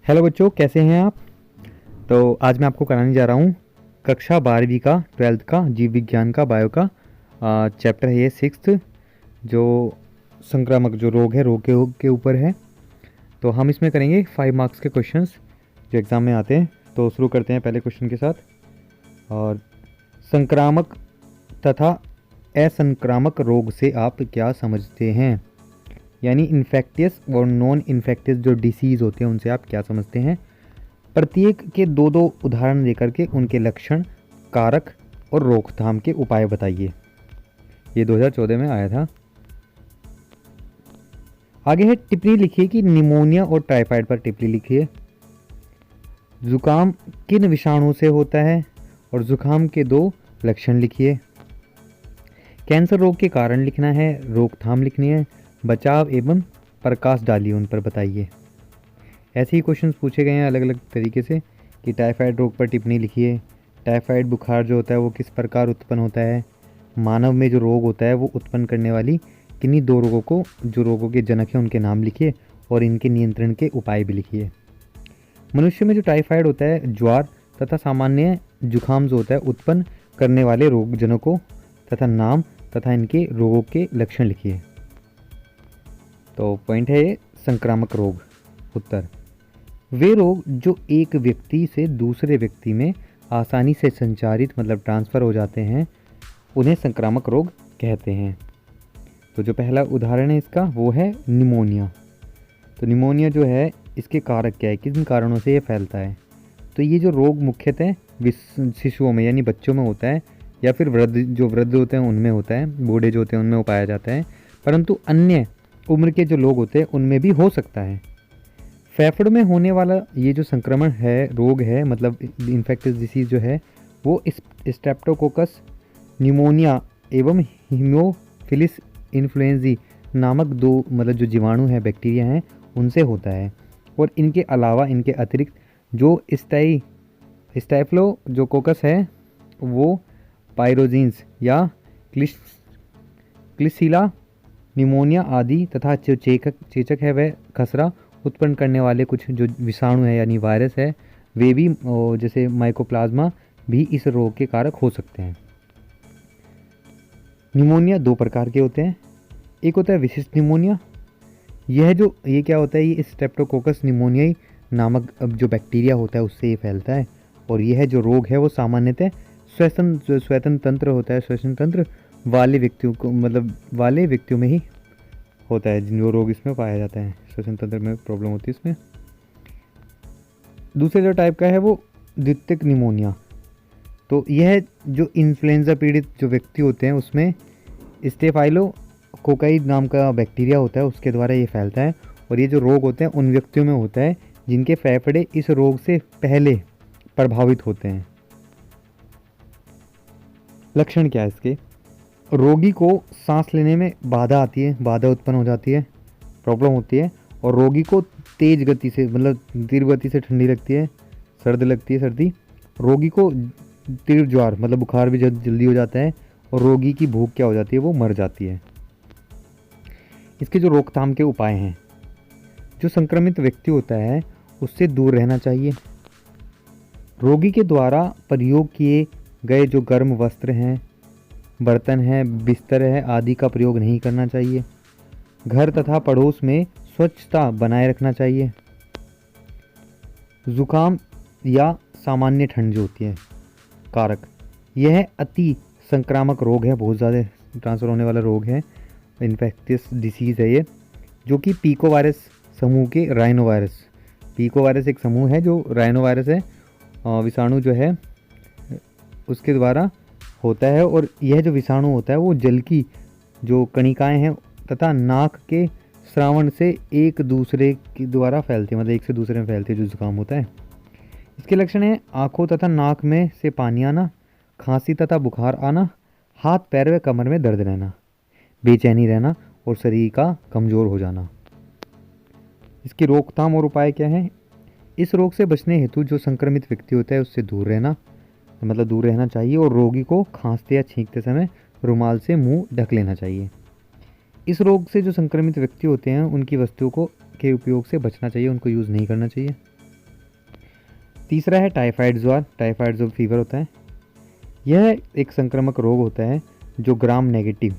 Hello बच्चों, कैसे हैं आप। तो आज मैं आपको कराने जा रहा हूँ कक्षा 12वीं का 12th का जीव विज्ञान का बायो का चैप्टर है ये 6th, जो संक्रामक जो रोग है, रोग के ऊपर है। तो हम इसमें करेंगे 5 मार्क्स के क्वेश्चंस जो एग्ज़ाम में आते हैं। तो शुरू करते हैं पहले क्वेश्चन के साथ। और संक्रामक तथा असंक्रामक रोग से आप क्या समझते हैं, यानी इन्फेक्टियस और नॉन इन्फेक्टियस जो डिसीज़ होते हैं उनसे आप क्या समझते हैं। प्रत्येक के दो दो उदाहरण देकर के उनके लक्षण, कारक और रोकथाम के उपाय बताइए। ये 2014 में आया था। आगे है टिप्पणी लिखिए कि निमोनिया और टाइफाइड पर टिप्पणी लिखिए। जुकाम किन विषाणु से होता है और जुकाम के 2 लक्षण लिखिए। कैंसर रोग के कारण लिखना है, रोकथाम लिखनी है, बचाव एवं प्रकाश डालिए उन पर बताइए। ऐसे ही क्वेश्चंस पूछे गए हैं अलग अलग तरीके से कि टाइफाइड रोग पर टिप्पणी लिखिए। टाइफाइड बुखार जो होता है वो किस प्रकार उत्पन्न होता है। मानव में जो रोग होता है वो उत्पन्न करने वाली किन्हीं 2 रोगों को, जो रोगों के जनक हैं उनके नाम लिखिए और इनके नियंत्रण के उपाय भी लिखिए। मनुष्य में जो टाइफाइड होता है ज्वार तथा सामान्य जुखाम जो होता है उत्पन्न करने वाले रोग जनकों तथा नाम तथा इनके रोगों के लक्षण लिखिए। तो पॉइंट है ये संक्रामक रोग। उत्तर, वे रोग जो एक व्यक्ति से दूसरे व्यक्ति में आसानी से संचारित मतलब ट्रांसफ़र हो जाते हैं उन्हें संक्रामक रोग कहते हैं। तो जो पहला उदाहरण है इसका वो है निमोनिया। तो निमोनिया जो है इसके कारक क्या है, किन कारणों से ये फैलता है। तो ये जो रोग मुख्यतः शिशुओं में यानी बच्चों में होता है या फिर वृद्ध होते हैं उनमें होता है, बूढ़े जो होते हैं उनमें पाया जाता है, परंतु अन्य उम्र के जो लोग होते हैं उनमें भी हो सकता है। फेफड़ों में होने वाला ये जो संक्रमण है, रोग है, मतलब इन्फेक्टियस डिसीज़ जो है वो स्ट्रेप्टोकोकस निमोनिया एवं हीमोफिलिस इन्फ्लुएंजी नामक 2 मतलब जो जीवाणु हैं, बैक्टीरिया हैं, उनसे होता है। और इनके अलावा इनके अतिरिक्त जो स्टाइफ्लो जो कोकस है वो पायरोजीन्स या क्लिसिला निमोनिया आदि तथा जो चेचक है वह खसरा उत्पन्न करने वाले कुछ जो विषाणु है यानी वायरस है वे भी जैसे माइकोप्लाज्मा भी इस रोग के कारक हो सकते हैं। निमोनिया 2 प्रकार के होते हैं। एक होता है विशिष्ट निमोनिया। ये क्या होता है, ये स्ट्रेप्टोकोकस निमोनियाई नामक जो बैक्टीरिया होता है उससे ये फैलता है। और यह जो रोग है वो सामान्यतः श्वसन तंत्र होता है, श्वसन तंत्र वाले व्यक्तियों में ही होता है जो रोग इसमें पाया जाता है। श्वसन तंत्र में प्रॉब्लम होती है इसमें। दूसरे जो टाइप का है वो द्वितीयक निमोनिया। तो यह जो इन्फ्लुएंजा पीड़ित जो व्यक्ति होते हैं उसमें स्टेफाइलोकोकाई नाम का बैक्टीरिया होता है, उसके द्वारा ये फैलता है। और ये जो रोग होते हैं उन व्यक्तियों में होता है जिनके फेफड़े इस रोग से पहले प्रभावित होते हैं। लक्षण क्या है इसके, रोगी को सांस लेने में बाधा आती है, बाधा उत्पन्न हो जाती है, प्रॉब्लम होती है। और रोगी को तेज गति से मतलब तीव्र गति से ठंडी लगती है, सर्द लगती है सर्दी। रोगी को तीव्र ज्वार मतलब बुखार भी जल्दी हो जाता है। और रोगी की भूख क्या हो जाती है, वो मर जाती है। इसके जो रोकथाम के उपाय हैं, जो संक्रमित व्यक्ति होता है उससे दूर रहना चाहिए। रोगी के द्वारा प्रयोग किए गए जो गर्म वस्त्र हैं, बर्तन हैं, बिस्तर है आदि का प्रयोग नहीं करना चाहिए। घर तथा पड़ोस में स्वच्छता बनाए रखना चाहिए। जुकाम या सामान्य ठंड जो होती है कारक, यह अति संक्रामक रोग है, बहुत ज़्यादा ट्रांसफर होने वाला रोग है, इन्फेक्टियस डिसीज़ है ये, जो कि पीको वायरस समूह के राइनो वायरस, पीको वायरस एक समूह है जो राइनो वायरस है विषाणु जो है उसके द्वारा होता है। और यह जो विषाणु होता है वो जल की जो कणिकाएं हैं तथा नाक के श्रावण से एक दूसरे के द्वारा फैलती है, मतलब एक से दूसरे में फैलती है जो जुकाम होता है। इसके लक्षण हैं आँखों तथा नाक में से पानी आना, खांसी तथा बुखार आना, हाथ पैर व कमर में दर्द रहना, बेचैनी रहना और शरीर का कमज़ोर हो जाना। इसकी रोकथाम और उपाय क्या है, इस रोग से बचने हेतु जो संक्रमित व्यक्ति होता है उससे दूर रहना चाहिए। और रोगी को खांसते या छींकते समय रुमाल से मुंह ढक लेना चाहिए। इस रोग से जो संक्रमित व्यक्ति होते हैं उनकी वस्तुओं के उपयोग से बचना चाहिए, उनको यूज़ नहीं करना चाहिए। तीसरा है टाइफाइड ज्वर, टाइफाइड जो फीवर होता है। यह एक संक्रामक रोग होता है जो ग्राम नेगेटिव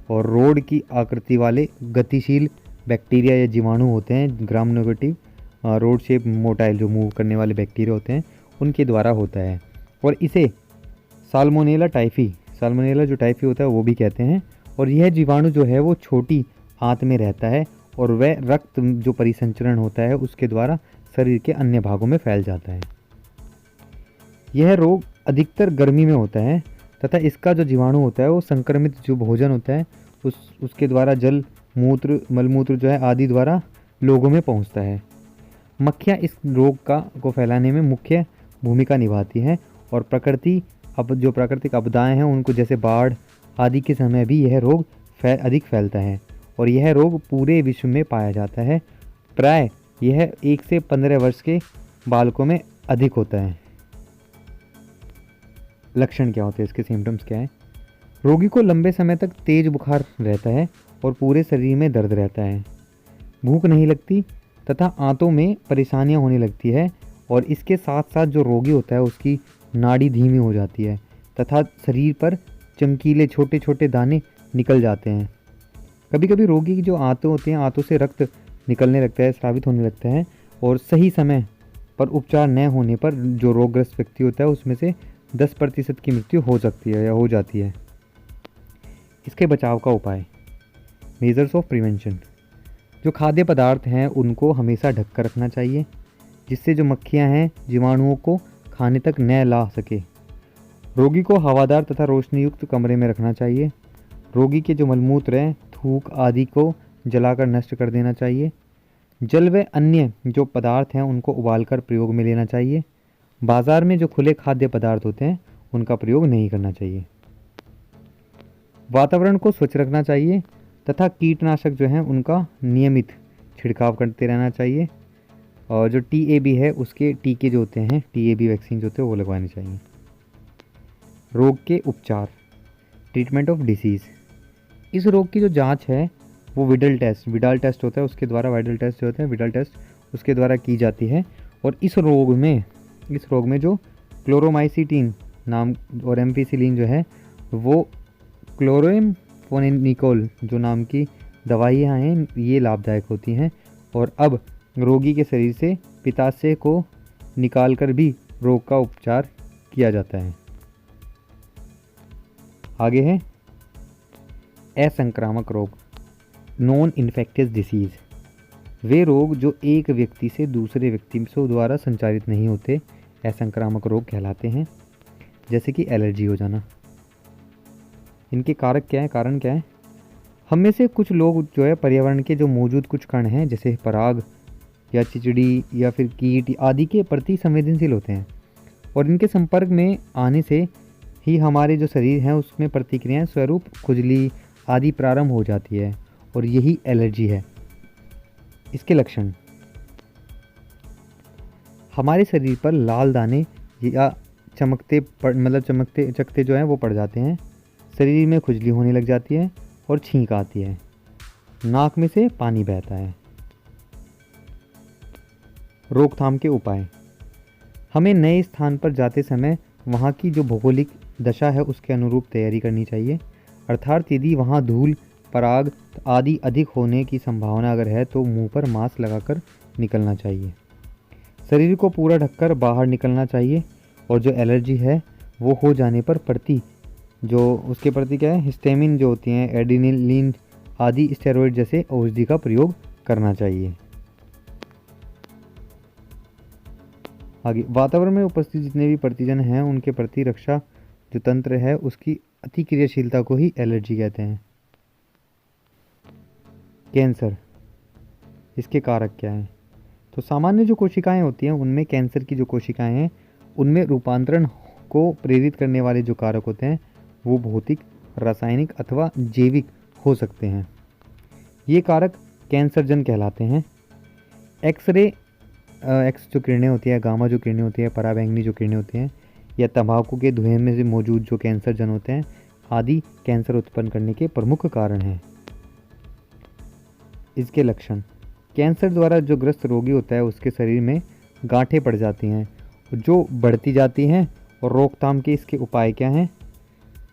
और रोड की आकृति वाले गतिशील बैक्टीरिया या जीवाणु होते हैं। Gram negative rod shape motile जो मूव करने वाले बैक्टीरिया होते हैं उनके द्वारा होता है। और इसे साल्मोनेला टाइफी, साल्मोनेला जो टाइफी होता है वो भी कहते हैं। और यह जीवाणु जो है वो छोटी आंत में रहता है और वह रक्त जो परिसंचरण होता है उसके द्वारा शरीर के अन्य भागों में फैल जाता है। यह रोग अधिकतर गर्मी में होता है तथा इसका जो जीवाणु होता है वो संक्रमित जो भोजन होता है उसके द्वारा जल मूत्र मलमूत्र जो है आदि द्वारा लोगों में पहुंचता है। मक्खियाँ इस रोग को फैलाने में मुख्य भूमिका निभाती हैं और जो प्राकृतिक आपदाएं हैं उनको जैसे बाढ़ आदि के समय भी यह रोग अधिक फैलता है और यह रोग पूरे विश्व में पाया जाता है। प्राय यह 1 से 15 वर्ष के बालकों में अधिक होता है। लक्षण क्या होते हैं, इसके सिम्टम्स क्या हैं? रोगी को लंबे समय तक तेज बुखार रहता है और पूरे शरीर में दर्द रहता है। भूख नहीं लगती तथा आंतों में परेशानियां होने लगती है और इसके साथ साथ जो रोगी होता है उसकी नाड़ी धीमी हो जाती है तथा शरीर पर चमकीले छोटे छोटे दाने निकल जाते हैं। कभी कभी रोगी की जो आंतें होती हैं आंतों से रक्त निकलने लगता है, स्रावित होने लगता है और सही समय पर उपचार न होने पर जो रोगग्रस्त व्यक्ति होता है उसमें से 10% की मृत्यु हो सकती है या हो जाती है। इसके बचाव का उपाय, मेजर्स ऑफ प्रिवेंशन। जो खाद्य पदार्थ हैं उनको हमेशा ढक कर रखना चाहिए जिससे जो मक्खियां हैं जीवाणुओं को खाने तक न ला सके। रोगी को हवादार तथा रोशनी युक्त कमरे में रखना चाहिए। रोगी के जो मलमूत्र हैं थूक आदि को जलाकर नष्ट कर देना चाहिए। जल व अन्य जो पदार्थ हैं उनको उबालकर प्रयोग में लेना चाहिए। बाज़ार में जो खुले खाद्य पदार्थ होते हैं उनका प्रयोग नहीं करना चाहिए। वातावरण को स्वच्छ रखना चाहिए तथा कीटनाशक जो हैं उनका नियमित छिड़काव करते रहना चाहिए और जो TAB है उसके टीके जो होते हैं TAB वैक्सीन जो होते हैं वो लगवाने चाहिए। रोग के उपचार, ट्रीटमेंट ऑफ डिसीज़। इस रोग की जो जांच है वो विडल टेस्ट होता है उसके द्वारा, वाइडल टेस्ट जो होता है विडल टेस्ट उसके द्वारा की जाती है। और इस रोग में जो क्लोरोमाइसिटीन नाम और एम्पिसिलिन जो है वो क्लोरेम्फेनिकोल जो नाम की दवाइयाँ हैं ये लाभदायक होती हैं। और अब रोगी के शरीर से पित्ताशय को निकालकर भी रोग का उपचार किया जाता है। आगे है असंक्रामक रोग, नॉन इन्फेक्टियस डिसीज़। वे रोग जो एक व्यक्ति से दूसरे व्यक्ति द्वारा संचारित नहीं होते असंक्रामक रोग कहलाते हैं। जैसे कि एलर्जी हो जाना। इनके कारक क्या है, कारण क्या है? हम में से कुछ लोग जो है पर्यावरण के जो मौजूद कुछ कण हैं जैसे पराग या चिचड़ी या फिर कीट आदि के प्रति संवेदनशील होते हैं और इनके संपर्क में आने से ही हमारे जो शरीर हैं उसमें प्रतिक्रियाएं स्वरूप खुजली आदि प्रारंभ हो जाती है और यही एलर्जी है। इसके लक्षण, हमारे शरीर पर लाल दाने या चकते जो हैं वो पड़ जाते हैं। शरीर में खुजली होने लग जाती है और छींक आती है। नाक में से पानी बहता है। रोकथाम के उपाय, हमें नए स्थान पर जाते समय वहाँ की जो भौगोलिक दशा है उसके अनुरूप तैयारी करनी चाहिए। अर्थात यदि वहाँ धूल पराग आदि अधिक होने की संभावना अगर है तो मुंह पर मास्क लगाकर निकलना चाहिए। शरीर को पूरा ढककर बाहर निकलना चाहिए और जो एलर्जी है वो हो जाने पर उसके प्रति क्या है हिस्टामिन जो होती हैं एड्रेनालिन आदि स्टेरॉइड जैसे औषधि का प्रयोग करना चाहिए। आगे, वातावरण में उपस्थित जितने भी प्रतिजन हैं उनके प्रति रक्षा जो तंत्र है उसकी अतिक्रियाशीलता को ही एलर्जी कहते हैं। कैंसर, इसके कारक क्या हैं? तो सामान्य जो कोशिकाएं होती हैं उनमें कैंसर की जो कोशिकाएं हैं उनमें रूपांतरण को प्रेरित करने वाले जो कारक होते हैं वो भौतिक, रासायनिक अथवा जैविक हो सकते हैं। ये कारक कैंसरजन कहलाते हैं। एक्स जो किरणें होती है, गामा जो किरणें होती है, पराबैंगनी जो किरणें होती हैं या तंबाकू के धुएं में से मौजूद जो कैंसरजन होते हैं आदि कैंसर उत्पन्न करने के प्रमुख कारण हैं। इसके लक्षण, कैंसर द्वारा जो ग्रस्त रोगी होता है उसके शरीर में गांठें पड़ जाती हैं जो बढ़ती जाती हैं और रोकथाम के इसके उपाय क्या हैं।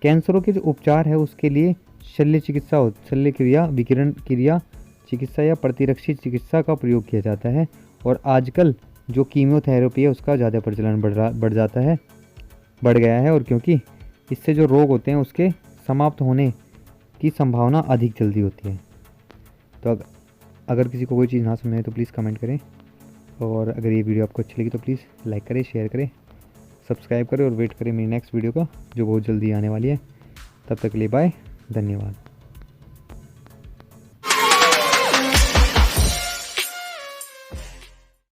कैंसरों के जो उपचार है उसके लिए शल्य क्रिया, विकिरण क्रिया चिकित्सा या प्रतिरक्षी चिकित्सा का प्रयोग किया जाता है। और आजकल जो कीमोथेरेपी है उसका ज़्यादा प्रचलन बढ़ गया है, और क्योंकि इससे जो रोग होते हैं उसके समाप्त होने की संभावना अधिक जल्दी होती है। तो अगर किसी को कोई चीज़ ना समझ आए तो प्लीज़ कमेंट करें, और अगर ये वीडियो आपको अच्छी लगी तो प्लीज़ लाइक करें, शेयर करें, सब्सक्राइब करें और वेट करें मेरी नेक्स्ट वीडियो का जो बहुत जल्दी आने वाली है। तब तक के लिए बाय, धन्यवाद।